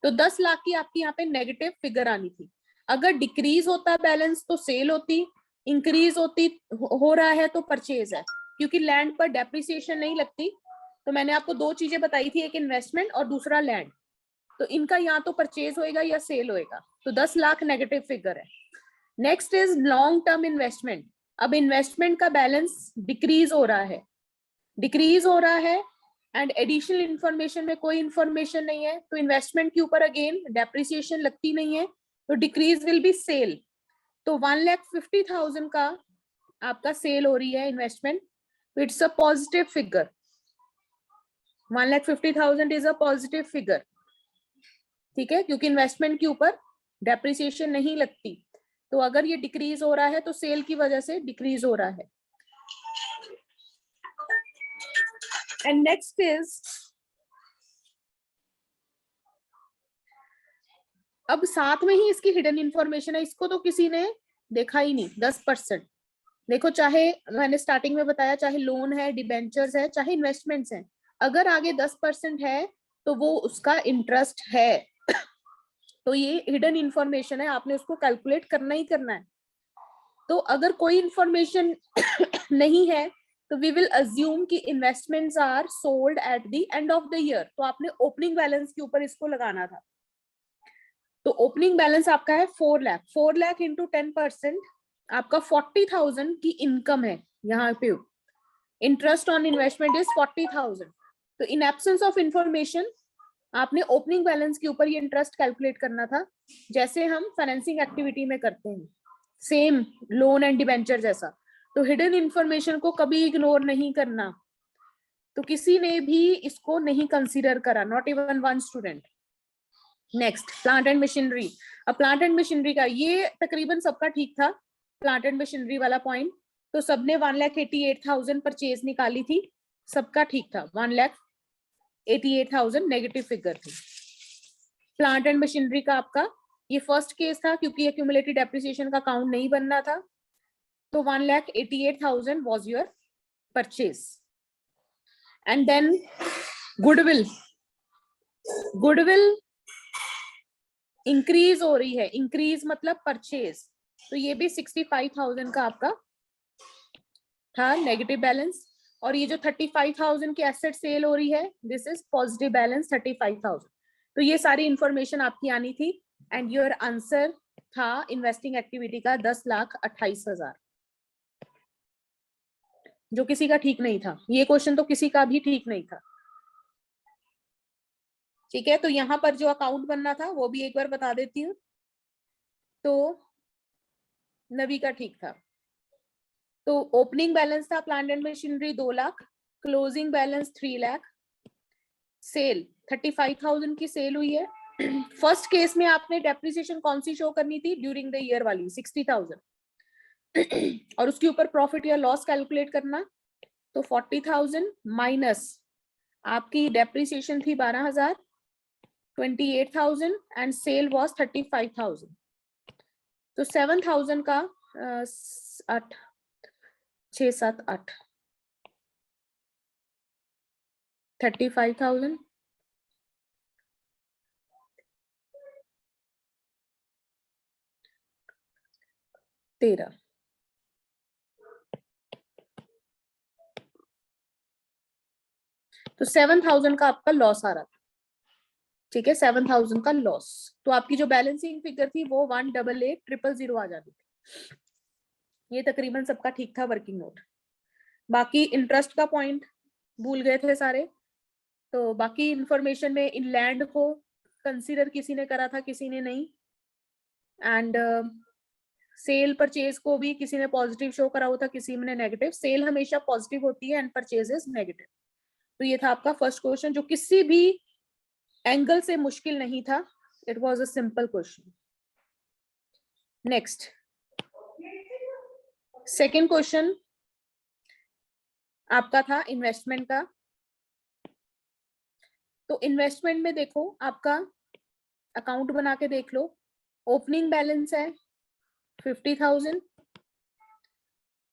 तो 10 लाख की आपकी यहाँ पे नेगेटिव फिगर आनी थी। अगर डिक्रीज होता बैलेंस तो सेल होती, इंक्रीज होती हो रहा है तो परचेज है, क्योंकि लैंड पर डेप्रिसिएशन नहीं लगती। तो मैंने आपको दो चीजें बताई थी, एक इन्वेस्टमेंट और दूसरा लैंड। तो इनका या तो परचेज होएगा या सेल होएगा। तो 10 लाख नेगेटिव फिगर है। Next is long term investment. अब इन्वेस्टमेंट का बैलेंस डिक्रीज हो रहा है, डिक्रीज हो रहा है एंड एडिशनल इंफॉर्मेशन में कोई इंफॉर्मेशन नहीं है, तो इन्वेस्टमेंट के ऊपर अगेन डेप्रिसिएशन लगती नहीं है, तो डिक्रीज विल बी सेल। तो 1,50,000 का आपका सेल हो रही है इन्वेस्टमेंट, तो it's a positive figure. 1,50,000 is a positive figure, ठीक है, क्योंकि इन्वेस्टमेंट के ऊपर डेप्रिसिएशन नहीं लगती। तो अगर ये डिक्रीज हो रहा है तो सेल की वजह से डिक्रीज हो रहा है। एंड नेक्स्ट इज, अब साथ में ही इसकी हिडन इंफॉर्मेशन है, इसको तो किसी ने देखा ही नहीं। 10% देखो, चाहे मैंने स्टार्टिंग में बताया, चाहे लोन है, डिबेंचर्स है, चाहे इन्वेस्टमेंट्स हैं, अगर आगे 10% है तो वो उसका इंटरेस्ट है। तो ये हिडन इंफॉर्मेशन है, आपने उसको कैलकुलेट करना ही करना है। तो अगर कोई इंफॉर्मेशन नहीं है तो वी विल अज्यूम कि investments are sold at the end of the year. तो आपने ओपनिंग बैलेंस के ऊपर इसको लगाना था। तो ओपनिंग बैलेंस आपका है 4 लाख। 4 लाख इंटू 10% आपका 40,000 की इनकम है। यहाँ पे इंटरेस्ट ऑन इन्वेस्टमेंट इज 40,000। तो इन एब्सेंस ऑफ इंफॉर्मेशन आपने ओपनिंग बैलेंस के ऊपर ये इंटरेस्ट कैलकुलेट करना था, जैसे हम फाइनेंसिंग एक्टिविटी में करते हैं, सेम लोन एंड डिबेंचर जैसा। तो हिडन इंफॉर्मेशन को कभी इग्नोर नहीं करना। तो किसी ने भी इसको नहीं कंसीडर करा, not even one student. Next, plant and machinery. अब प्लांट एंड मशीनरी का ये तकरीबन सबका ठीक था, प्लांट एंड मशीनरी वाला पॉइंट। तो सबने 1,88,000 परचेज निकाली थी, सबका ठीक था। 1,88,000 नेगेटिव फिगर थी। प्लांट एंड मशीनरी का आपका ये फर्स्ट केस था, क्योंकि एक्यूमुलेटेड डेप्रिसिएशन का काउंट नहीं बनना था। तो 1,88,000 was your purchase. And then goodwill, goodwill increase हो रही है, इंक्रीज मतलब परचेज। तो ये भी 65,000 का आपका था नेगेटिव बैलेंस। और ये जो 35,000 की एसेट सेल हो रही है, दिस इज पॉजिटिव बैलेंस 35,000। तो ये सारी इंफॉर्मेशन आपकी आनी थी एंड योर आंसर था इन्वेस्टिंग एक्टिविटी का 10,28,000, जो किसी का ठीक नहीं था। ये क्वेश्चन तो किसी का भी ठीक नहीं था, ठीक है। तो यहाँ पर जो अकाउंट बनना था वो भी एक बार बता देती हूँ। तो नवी का ठीक था। तो ओपनिंग बैलेंस था plant and machinery 2 lakh, closing balance 3 lakh, sale 35,000 की सेल हुई है। फर्स्ट केस में आपने डेप्रिसिएशन कौन सी शो करनी थी, ड्यूरिंग द ईयर वाली 60,000, और उसके ऊपर प्रॉफिट या लॉस कैलकुलेट करना। तो 40,000 माइनस आपकी डेप्रिसिएशन थी 12,000, 28,000 एंड सेल वाज 35,000। तो 7,000 का 8 6 7 8 35,000 13, तो 7,000 का आपका लॉस आ रहा था, ठीक है, 7,000 का लॉस। तो आपकी जो बैलेंसिंग फिगर थी वो 188,000 आ जाती थी। ये तकरीबन सबका ठीक था वर्किंग नोट। बाकी इंटरेस्ट का पॉइंट भूल गए थे सारे। तो बाकी इंफॉर्मेशन में इन लैंड को कंसीडर किसी ने करा था, किसी ने नहीं। एंड सेल परचेज को भी किसी ने पॉजिटिव शो करा हुआ था, किसी ने नेगेटिव। सेल हमेशा पॉजिटिव होती है एंड परचेज इज नेगेटिव। तो ये था आपका फर्स्ट क्वेश्चन, जो किसी भी एंगल से मुश्किल नहीं था। It was a simple question. Next, second question आपका था इन्वेस्टमेंट का। तो इन्वेस्टमेंट में देखो, आपका अकाउंट बना के देख लो। ओपनिंग बैलेंस है 50,000,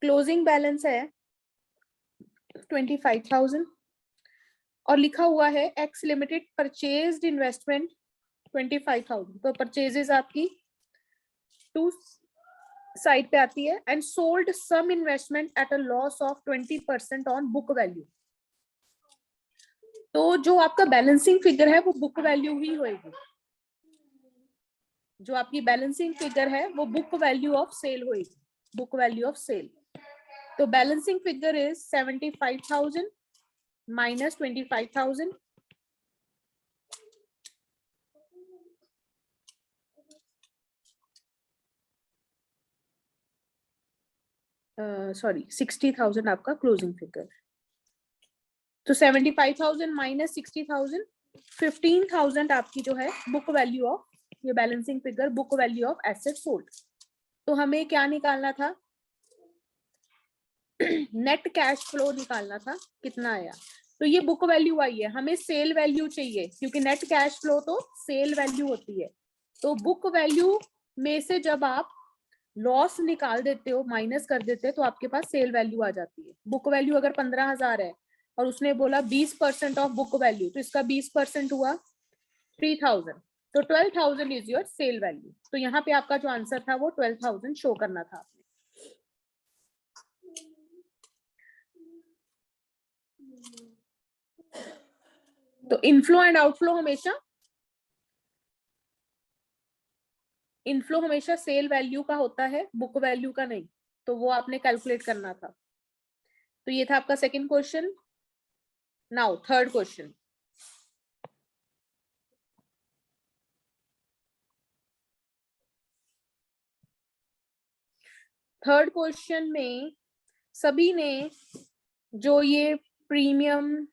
क्लोजिंग बैलेंस है 25,000, और लिखा हुआ है एक्स लिमिटेड परचेज्ड इन्वेस्टमेंट 25,000। तो परचेजेस आपकी टू साइड पे आती है। And sold some investment at a loss of 20% on book value. तो जो आपका बैलेंसिंग फिगर है वो बुक वैल्यू ही होगी। जो आपकी बैलेंसिंग फिगर है वो बुक वैल्यू ऑफ सेल होगी, बुक वैल्यू ऑफ सेल। तो balancing figure is 75,000 minus 25,000, sorry 60,000 आपका क्लोजिंग फिगर। तो 75,000 माइनस 60,000, 15,000 आपकी जो है बुक वैल्यू ऑफ, ये balancing figure book value of asset sold. तो हमें क्या निकालना था, नेट कैश फ्लो निकालना था, कितना आया। तो ये बुक वैल्यू आई है, हमें सेल वैल्यू चाहिए क्योंकि नेट कैश फ्लो तो सेल वैल्यू होती है। तो बुक वैल्यू में से जब आप लॉस निकाल देते हो, माइनस कर देते हो, तो आपके पास सेल वैल्यू आ जाती है। बुक वैल्यू अगर 15,000 है और उसने बोला 20% ऑफ बुक वैल्यू, तो इसका 20% हुआ 3,000। तो 12,000 इज योर सेल वैल्यू। तो यहाँ पे आपका जो आंसर था वो 12,000 शो करना था आपने। तो इनफ्लो एंड आउटफ्लो हमेशा सेल वैल्यू का होता है, बुक वैल्यू का नहीं। तो वो आपने कैलकुलेट करना था। तो ये था आपका second question. Now third question. Third question में सभी ने जो ये प्रीमियम,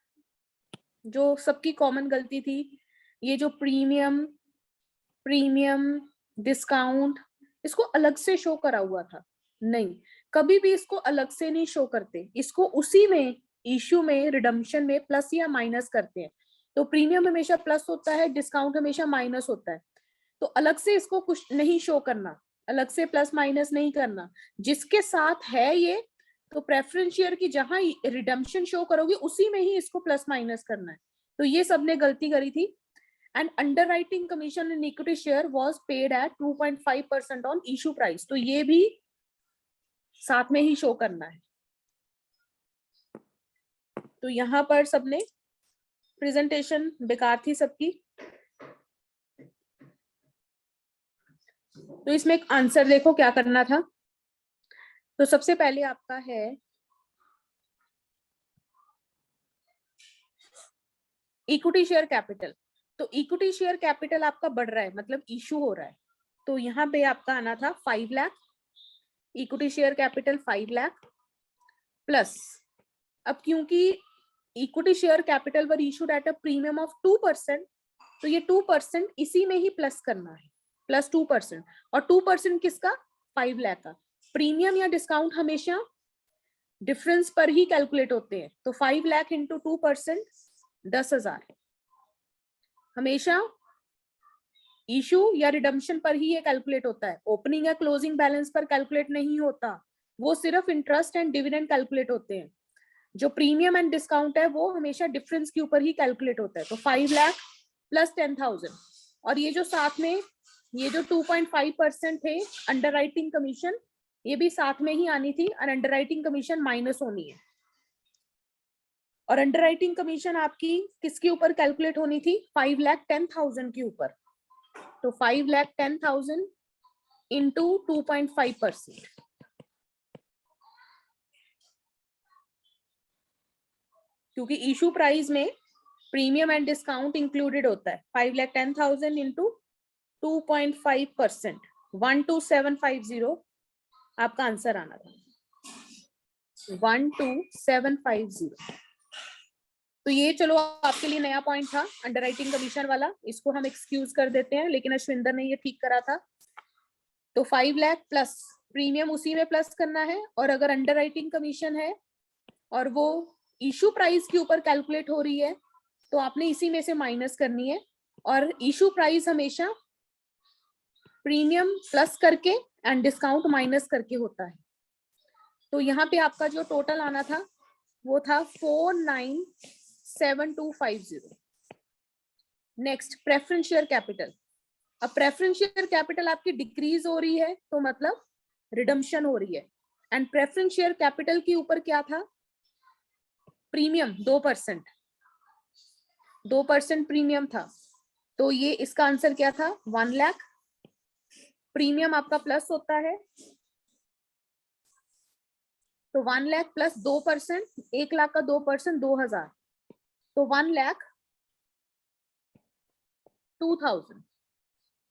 जो सबकी कॉमन गलती थी, ये जो प्रीमियम डिस्काउंट, इसको अलग से शो करा हुआ था। नहीं, कभी भी इसको अलग से नहीं शो करते, इसको उसी में इश्यू में रिडम्पशन में प्लस या माइनस करते हैं। तो प्रीमियम हमेशा प्लस होता है, डिस्काउंट हमेशा माइनस होता है। तो अलग से इसको कुछ नहीं शो करना, अलग से प्लस माइनस नहीं करना। जिसके साथ है ये, तो प्रेफरेंस शेयर की जहां रिडम्पशन शो करोगे उसी में ही इसको प्लस माइनस करना है। तो ये सबने गलती करी थी। And underwriting commission in equity share was paid at 2.5% on issue price. तो ये भी साथ में ही शो करना है। तो यहां पर सबने प्रेजेंटेशन बेकार थी सबकी। तो इसमें एक आंसर देखो क्या करना था। तो सबसे पहले आपका है इक्विटी शेयर कैपिटल। तो इक्विटी शेयर कैपिटल आपका बढ़ रहा है, मतलब इशू हो रहा है। तो यहाँ पे आपका आना था 5 lakh, equity share capital 5 lakh plus. अब क्योंकि equity share capital were issued at a premium of 2%, तो ये 2% इसी में ही प्लस करना है, प्लस 2%। और 2% किसका, 5 लाख का। प्रीमियम या डिस्काउंट हमेशा डिफरेंस पर ही कैलकुलेट होते हैं। तो 5 लाख इंटू 2% 10,000। हमेशा इशू या रिडम्पशन पर ही ये कैलकुलेट होता है, ओपनिंग या क्लोजिंग बैलेंस पर कैलकुलेट नहीं होता। वो सिर्फ इंटरेस्ट एंड डिविडेंड कैलकुलेट होते हैं। जो प्रीमियम एंड डिस्काउंट है वो हमेशा डिफरेंस के ऊपर ही कैलकुलेट होता है। तो 5 लाख प्लस 10,000, और ये जो साथ में ये जो 2.5% थे अंडरराइटिंग कमीशन, ये भी साथ में ही आनी थी, और अंडरराइटिंग कमीशन माइनस होनी है। और अंडरराइटिंग कमीशन आपकी किसके ऊपर कैलकुलेट होनी थी, 5,10,000 के ऊपर। तो 5,10,000 इंटू 2.5%। क्योंकि इशू प्राइस में प्रीमियम एंड डिस्काउंट इंक्लूडेड होता है। 5,10,000 इंटू 2.5%, 12,750 आपका आंसर आना था, 12,750। तो ये चलो आपके लिए नया पॉइंट था अंडरराइटिंग कमीशन वाला, इसको हम एक्सक्यूज कर देते हैं, लेकिन अश्विंदर ने ये ठीक करा था। तो 5 लाख प्लस प्रीमियम उसी में प्लस करना है, और अगर अंडरराइटिंग कमीशन है और वो इशू प्राइस के ऊपर कैलकुलेट हो रही है, तो आपने इसी में से माइनस करनी है। और इशू प्राइस हमेशा प्रीमियम प्लस करके एंड डिस्काउंट माइनस करके होता है। तो यहाँ पे आपका जो टोटल आना था वो था 497250। Next preference share capital. अब प्रेफरेंस शेयर कैपिटल आपकी डिक्रीज हो रही है तो मतलब रिडम्पशन हो रही है। एंड प्रेफरेंस शेयर कैपिटल के ऊपर क्या था, प्रीमियम 2%, 2% प्रीमियम था। तो ये इसका आंसर क्या था, 1 लाख। प्रीमियम आपका प्लस होता है तो 1 लाख प्लस 2%, 1 लाख का 2% 2000, तो 1,02,000।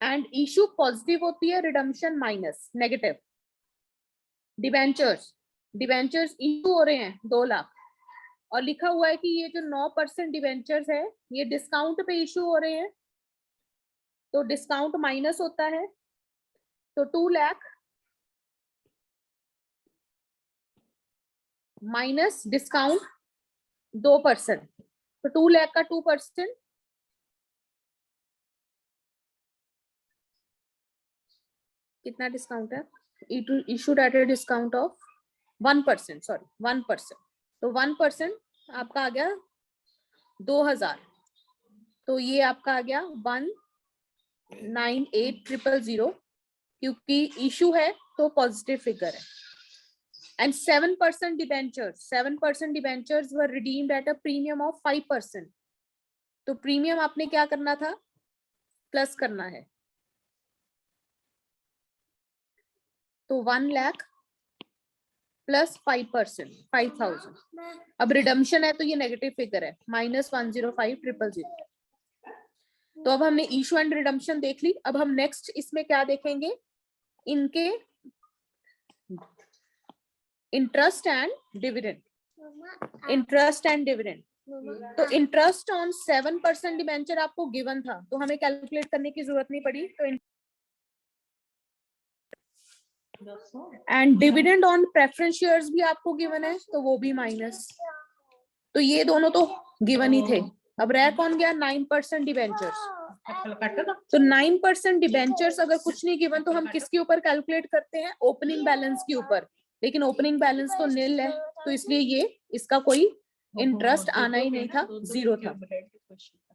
एंड इशू पॉजिटिव होती है, redemption minus negative. Debentures, debentures issue हो रहे हैं 2 लाख और लिखा हुआ है कि ये जो 9% डिबेंचर्स है ये डिस्काउंट पे इशू हो रहे हैं, तो डिस्काउंट माइनस होता है, तो 2 लाख माइनस डिस्काउंट 2%, तो 2 लाख का 2% कितना डिस्काउंट है, issued at a discount of 1%, sorry 1%, तो 1% आपका आ गया 2000, तो ये आपका आ गया 1,98,000 क्योंकि इशू है तो पॉजिटिव फिगर है। And 7% debentures, 7% debentures were redeemed at a premium of 5%, तो प्रीमियम आपने क्या करना था, प्लस करना है, तो 1 लाख प्लस 5%, 5,000। अब रिडम्पशन है तो ये नेगेटिव फिगर है, -105,000। तो अब हमने इशू एंड रिडम्पशन देख ली। अब हम नेक्स्ट इसमें क्या देखेंगे, इनके interest and dividend. Interest and dividend, तो इंटरेस्ट ऑन 7% डिबेंचर आपको गिवन था तो हमें कैलकुलेट करने की जरूरत नहीं पड़ी, तो and dividend on preference shares भी आपको गिवन है तो वो भी माइनस, तो ये दोनों तो गिवन ही थे। अब रह कौन गया, 9% डिबेंचर्स। तो 9% डिबेंचर्स अगर कुछ नहीं गिवन तो हम किसके ऊपर कैलकुलेट करते हैं, ओपनिंग बैलेंस के ऊपर, लेकिन ओपनिंग बैलेंस तो निल है तो इसलिए ये इसका कोई इंटरेस्ट आना ही नहीं था, 0 था।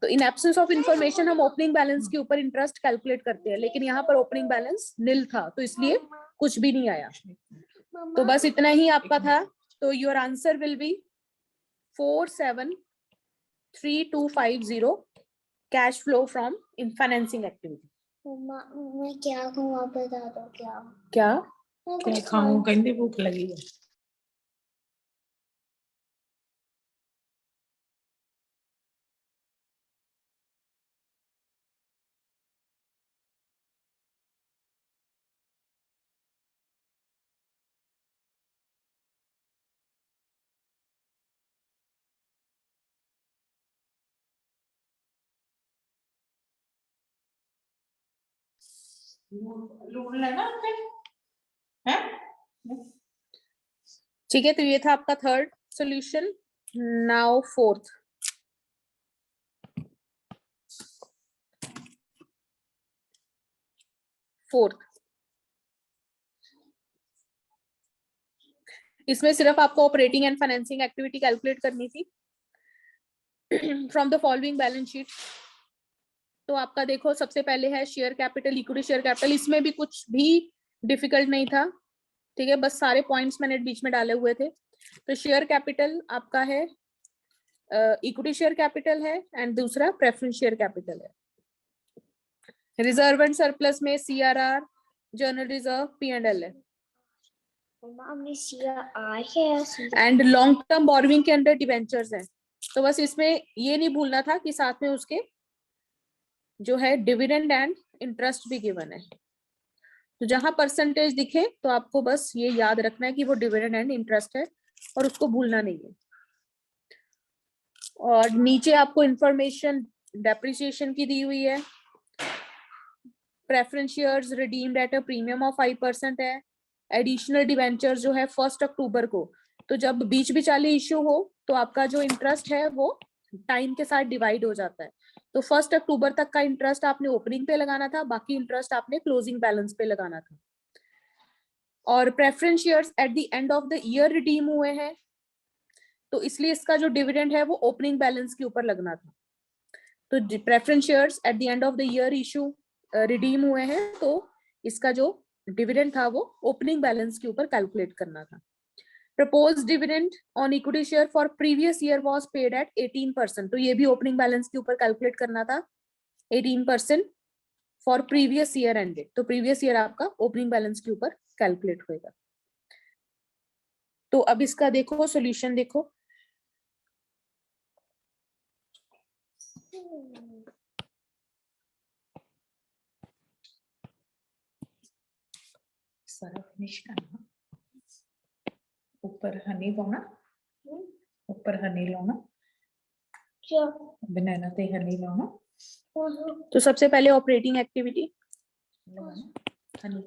तो इन एब्सेंस ऑफ इंफॉर्मेशन हम ओपनिंग बैलेंस के ऊपर इंटरेस्ट कैलकुलेट करते हैं, लेकिन यहाँ पर ओपनिंग बैलेंस निल था तो इसलिए कुछ भी नहीं आया। तो बस इतना ही आपका था, तो your answer will be 473250 cash flow from in financing activity. मैं क्या कहूँ आप बता दो, क्या खाऊं, कहते भूख लगी है। ठीक है, तो ये था आपका थर्ड सॉल्यूशन। नाउ फोर्थ, इसमें सिर्फ आपको operating and financing activity calculate करनी थी from the following balance sheet. तो आपका देखो सबसे पहले है share capital, equity share capital, इसमें भी कुछ भी डिफिकल्ट नहीं था, ठीक है, बस सारे पॉइंट्स मैंने बीच में डाले हुए थे। तो शेयर कैपिटल आपका है, इक्विटी शेयर कैपिटल है एंड दूसरा प्रेफरेंस शेयर कैपिटल है। रिजर्व एंड सरप्लस में CRR, जनरल रिजर्व, P&L है। एंड लॉन्ग टर्म बोरोइंग के अंडर डिवेंचर्स है। तो बस इसमें ये नहीं भूलना था कि साथ में उसके जो है डिविडेंड एंड इंटरेस्ट भी गिवन है, तो जहां परसेंटेज दिखे तो आपको बस ये याद रखना है कि वो डिविडेंड एंड इंटरेस्ट है और उसको भूलना नहीं है। और नीचे आपको इंफॉर्मेशन डेप्रिसिएशन की दी हुई है। Preference shares redeemed at a premium of 5% है। एडिशनल डिवेंचर जो है 1 अक्टूबर को, तो जब बीच बिचाले इश्यू हो तो आपका जो इंटरेस्ट है वो टाइम के साथ डिवाइड हो जाता है। तो 1 अक्टूबर तक का इंटरेस्ट आपने ओपनिंग पे लगाना था, बाकी इंटरेस्ट आपने क्लोजिंग बैलेंस पे लगाना था। और preference shares at the end of the year redeem हुए हैं, तो इसलिए इसका जो डिविडेंड है वो ओपनिंग बैलेंस के ऊपर लगना था। तो preference shares at the end of the year issue redeem हुए हैं, तो इसका जो डिविडेंड था वो ओपनिंग बैलेंस के ऊपर कैलकुलेट करना था। Propose dividend on equity share for previous year was paid at 18%, तो ये भी ओपनिंग बैलेंस के ऊपर कैलकुलेट करना था। 18% फॉर प्रीवियस ईयर एंडेड, तो प्रीवियस ईयर आपका ओपनिंग बैलेंस के ऊपर कैलकुलेट होएगा। तो अब इसका देखो सॉल्यूशन देखो। सारा फिनिश करना, ऊपर हनी पाना, ऊपर हनी लाना, क्या बनाना ते हनी लाना। तो सबसे पहले ऑपरेटिंग एक्टिविटी हनी,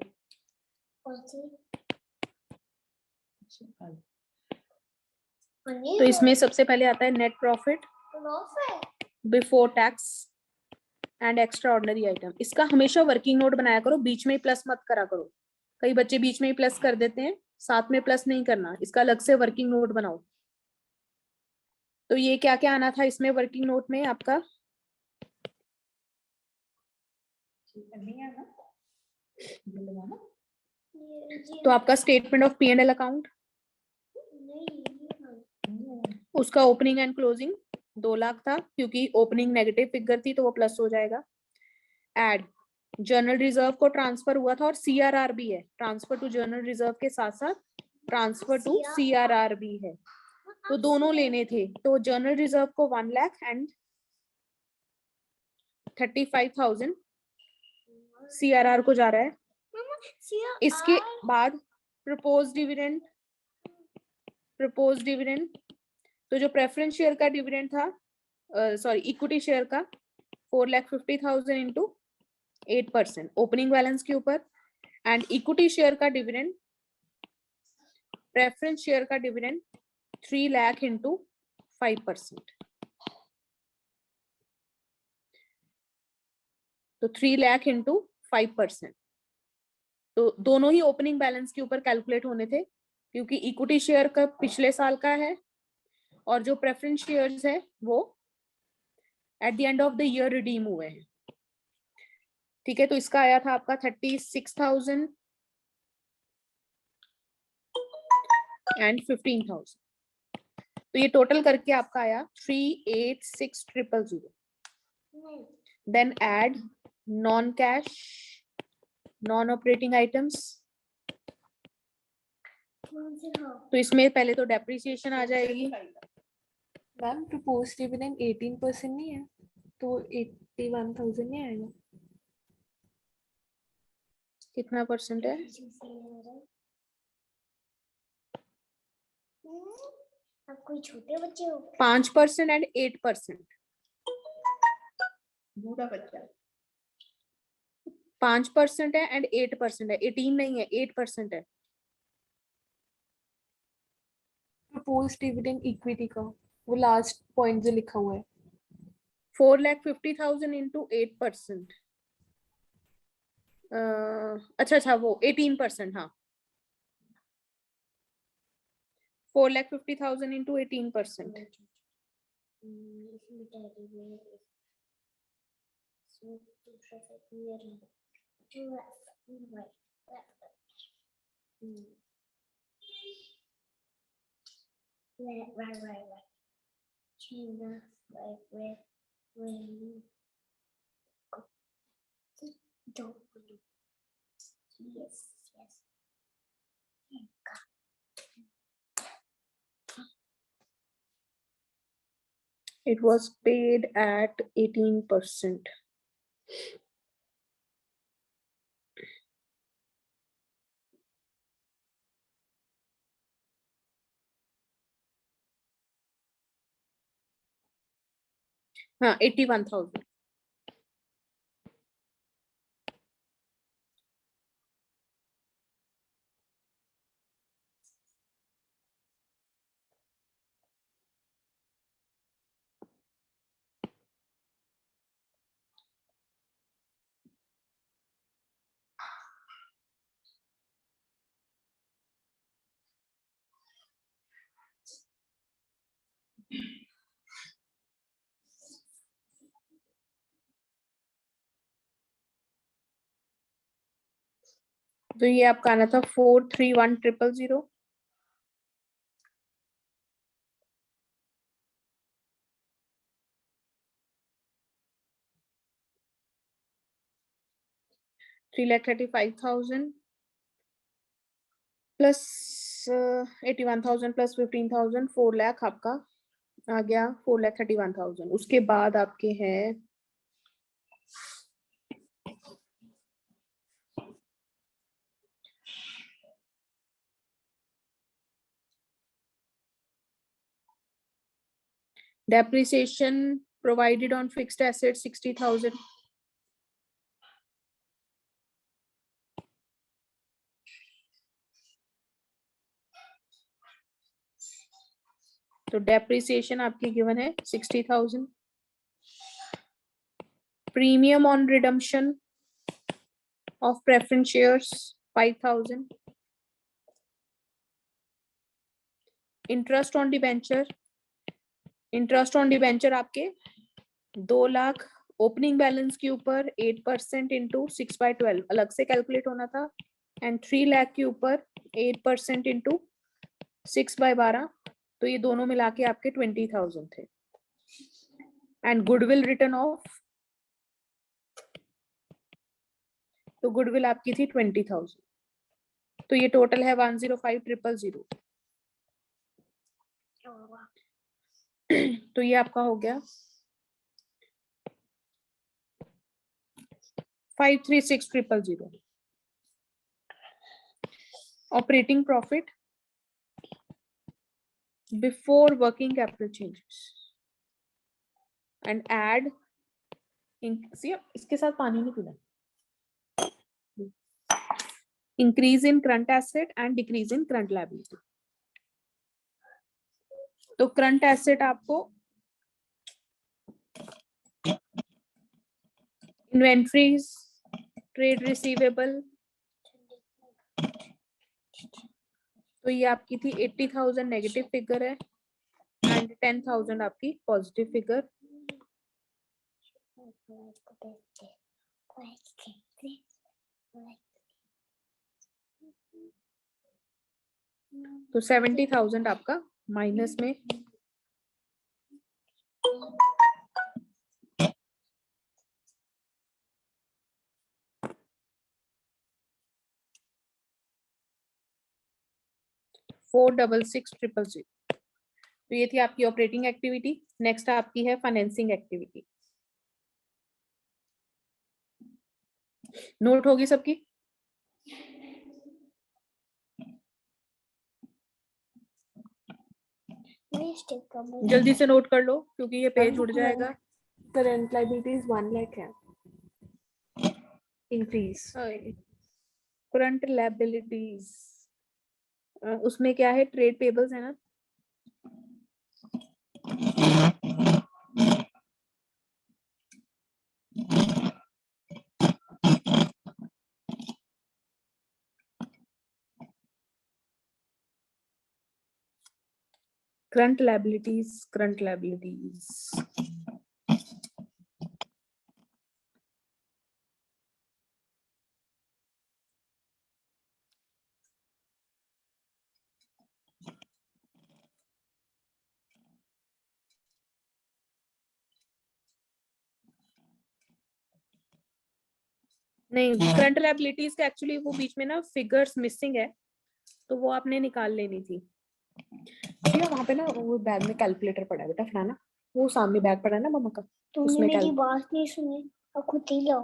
तो इसमें सबसे पहले आता है net profit before tax and extra ordinary item. इसका हमेशा वर्किंग नोट बनाया करो, बीच में ही प्लस मत करा करो। कई बच्चे बीच में ही प्लस कर देते हैं, साथ में प्लस नहीं करना, इसका अलग से वर्किंग नोट बनाओ। तो ये क्या क्या आना था इसमें वर्किंग नोट में आपका? तो आपका स्टेटमेंट ऑफ P&L अकाउंट, उसका ओपनिंग एंड क्लोजिंग 2 लाख था, क्योंकि ओपनिंग नेगेटिव फिगर थी तो वो प्लस हो जाएगा। एड जर्नल रिजर्व को ट्रांसफर हुआ था और CRR भी है, ट्रांसफर टू जर्नल रिजर्व के साथ साथ ट्रांसफर टू CRR भी है, तो दोनों लेने थे। तो जर्नल रिजर्व को 1 लाख एंड 35,000 CRR को जा रहा है। इसके बाद प्रपोज डिविडेंड, तो जो प्रेफरेंस शेयर का डिविडेंड था, सॉरी इक्विटी शेयर का 4,50,000 इंटू 8% ओपनिंग बैलेंस के ऊपर, एंड इक्विटी शेयर का डिविडेंड, प्रेफरेंस शेयर का डिविडेंड 3 लाख इंटू 5%, तो 3 लाख इंटू 5%। तो दोनों ही ओपनिंग बैलेंस के ऊपर कैलकुलेट होने थे, क्योंकि इक्विटी शेयर का पिछले साल का है और जो प्रेफरेंस शेयर्स है वो eight the end of the year redeem हुए हैं। ठीक है, तो इसका आया था आपका 36,000 एंड 15,000, तो ये टोटल करके आपका आया 386,000। Then add non cash non operating items, तो इसमें पहले तो डेप्रिसिएशन आ जाएगी। मैम प्रपोज डिविडेंड 18% नहीं है तो 81,000 नहीं आएगा? कितना परसेंट है? अब कोई छोटे बच्चे हो? 5% एंड 8%। बूढ़ा बच्चा 5% है एंड 8% है, 18 नहीं है, 8% है। प्रपोज डिविडेंड इक्विटी का वो लास्ट पॉइंट जो लिखा हुआ है 4,50,000 इंटू 8%। अच्छा वो 18%, हाँ 4,50,000 into 18%। Right. China, like when don't yes. It was paid at 18%. हाँ 81,000। तो ये आपका आना था 431,000। $3,35,000 प्लस 81,000 प्लस 15,000, 4 लाख आपका आ गया 4,31,000। उसके बाद आपके हैं depreciation provided on fixed assets 60,000, तो डेप्रिसिएशन आपकी गिवन है 60,000। Premium on redemption of preference shares 5,000। Interest on debenture, interest on debenture आपके 2 लाख ओपनिंग बैलेंस के ऊपर 8% इंटू 6/12 अलग से कैलकुलेट होना था, एंड 3 लाख के ऊपर 8% इंटू 6/12, तो ये दोनों मिला के आपके 20,000 थे। एंड गुडविल रिटर्न ऑफ, तो गुडविल आपकी थी 20,000, तो ये टोटल है 105,000। तो ये आपका हो गया 536,000। Operating profit before working capital changes and add, इसके साथ पानी नहीं पीना। Increase in current asset and decrease in current liability. तो करंट एसेट आपको इन्वेंट्रीज, ट्रेड रिसीवेबल, तो ये आपकी थी 80,000 नेगेटिव फिगर है एंड 10,000 आपकी पॉजिटिव फिगर। तो 70,000 आपका माइनस में। $466,000। तो ये थी आपकी ऑपरेटिंग एक्टिविटी। नेक्स्ट आपकी है फाइनेंसिंग एक्टिविटी। नोट होगी सबकी? जल्दी से नोट कर लो क्योंकि ये पेज उड़ जाएगा। करंट लायबिलिटीज 1 लाख है, इंक्रीज। करंट लायबिलिटीज उसमें क्या है, ट्रेड पेबल्स है ना। करंट लायबिलिटीज, करंट लायबिलिटीज नहीं, करंट लायबिलिटीज के एक्चुअली वो बीच में ना फिगर्स मिसिंग है, तो वो आपने निकाल लेनी थी। भैया वहां पे ना वो बैग में कैलकुलेटर पड़ा है बेटा, फलाना वो सामने बैग पड़ा है ना मम्मा का, तुमने मेरी बात नहीं सुनी, अब खुद ही लो।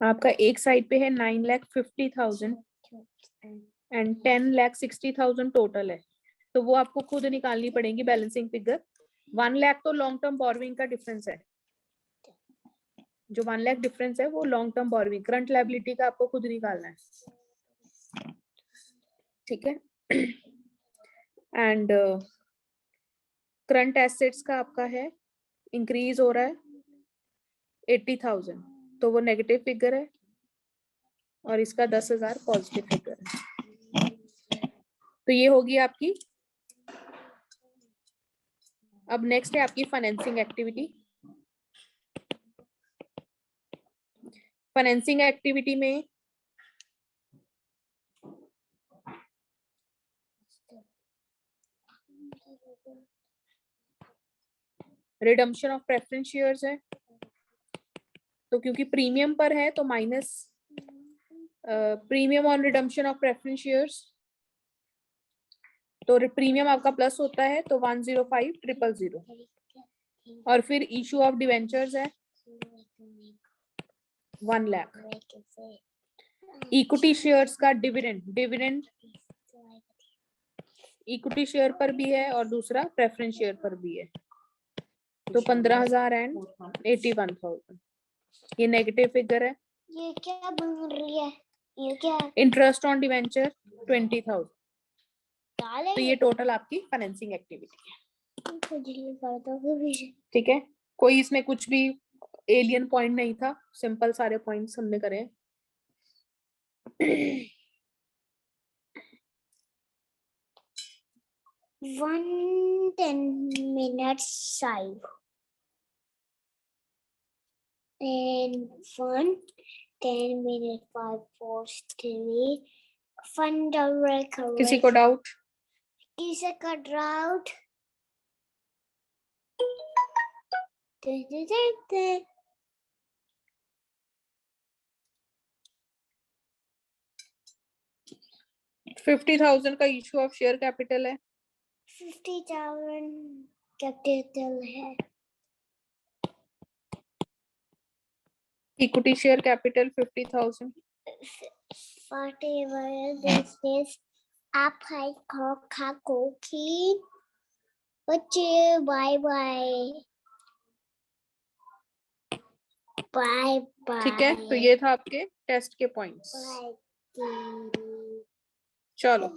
आपका एक साइड पे है 9,50,000 एंड 10,60,000 टोटल है, तो वो आपको खुद निकालनी पड़ेगी बैलेंसिंग फिगर। 1 लाख तो लॉन्ग टर्म बोरोइंग का डिफरेंस है, जो 1 लाख डिफरेंस है वो long term borrowing, current liability का आपको खुद निकालना है, ठीक है। एंड करंट एसेट्स का आपका है इंक्रीज हो रहा है 80,000, तो वो नेगेटिव फिगर है, और इसका 10,000 पॉजिटिव फिगर है। तो ये होगी आपकी अब नेक्स्ट है आपकी फाइनेंसिंग एक्टिविटी। फाइनेंसिंग एक्टिविटी में रिडम्पशन ऑफ प्रेफरेंस शेयर्स है, तो क्योंकि प्रीमियम पर है तो minus premium on redemption of preference shares, तो प्रीमियम आपका प्लस होता है तो 105,000। और फिर इशू ऑफ डिवेंचर्स है 1 लाख। इक्विटी शेयर्स का डिविडेंड इक्विटी शेयर पर भी है और दूसरा प्रेफरेंस शेयर पर भी है, तो 15,000 एंड 81,000। ये नेगेटिव फिगर है। ये क्या बन रही है? ये क्या इंटरेस्ट ऑन डिवेंचर 20,000। डाले? तो ये टोटल आपकी फाइनेंसिंग एक्टिविटी है। खुजली करता है। ठीक है, कोई इसमें कुछ भी एलियन पॉइंट नहीं था, सिंपल सारे पॉइंट्स हमने करे। 10 minutes 5 and 10 minutes 5 4 3 फंडामेंटल। किसी को डाउट? किसी का डाउट? $50,000 का इशू ऑफ शेयर कैपिटल है। 50,000 कैपिटल है। Equity share capital 50,000। This is apple cookie. Bye bye. Bye bye. ठीक है, तो ये था आपके टेस्ट के पॉइंट्स। Bye. चलो।